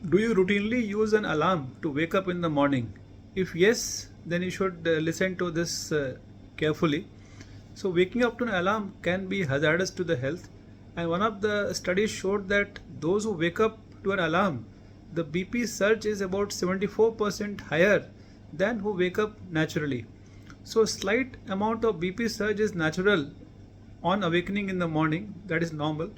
Do you routinely use an alarm to wake up in the morning? If yes, then you should listen to this carefully. So, waking up to an alarm can be hazardous to the health, and one of the studies showed that those who wake up to an alarm, the BP surge is about 74% higher than who wake up naturally. So, slight amount of BP surge is natural on awakening in the morning, that is normal.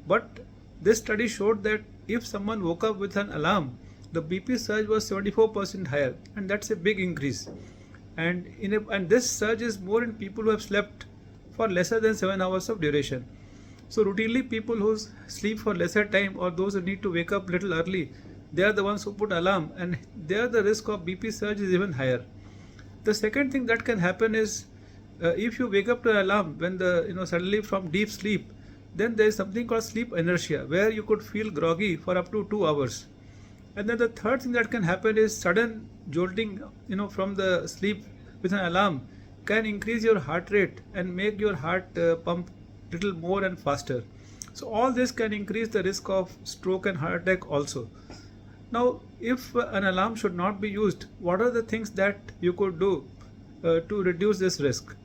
But this study showed that if someone woke up with an alarm, the BP surge was 74% higher, and that's a big increase. And this surge is more in people who have slept for lesser than 7 hours of duration. So routinely people who sleep for lesser time or those who need to wake up little early, they are the ones who put alarm, and there the risk of BP surge is even higher. The second thing that can happen is if you wake up to an alarm when the suddenly from deep sleep, then there is something called sleep inertia where you could feel groggy for up to 2 hours. And then the third thing that can happen is sudden jolting, from the sleep with an alarm can increase your heart rate and make your heart pump little more and faster. So all this can increase the risk of stroke and heart attack also. Now, if an alarm should not be used, what are the things that you could do to reduce this risk?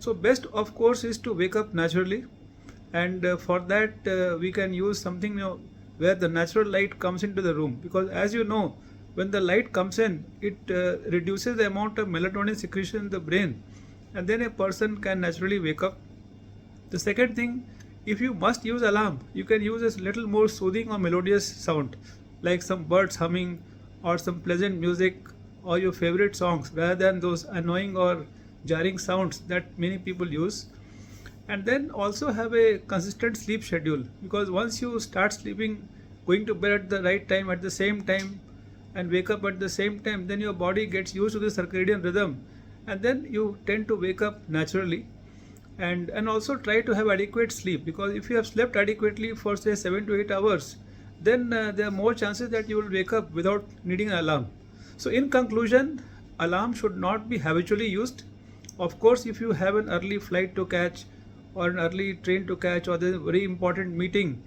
So best of course is to wake up naturally, and for that we can use something where the natural light comes into the room, because as you know, when the light comes in, it reduces the amount of melatonin secretion in the brain, and then a person can naturally wake up. The second thing, if you must use alarm, you can use a little more soothing or melodious sound, like some birds humming or some pleasant music or your favorite songs, rather than those annoying or jarring sounds that many people use. And then also have a consistent sleep schedule, because once you start sleeping, going to bed at the right time, at the same time, and wake up at the same time, then your body gets used to the circadian rhythm, and then you tend to wake up naturally. And also try to have adequate sleep, because if you have slept adequately for say 7 to 8 hours, then there are more chances that you will wake up without needing an alarm. So in conclusion, alarm should not be habitually used. Of course, if you have an early flight to catch or an early train to catch, or there's a very important meeting,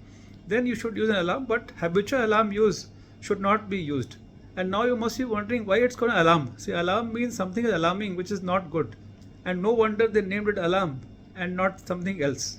then you should use an alarm, but habitual alarm use should not be used. And now you must be wondering why it's called alarm. See, alarm means something is alarming, which is not good, and no wonder they named it alarm and not something else.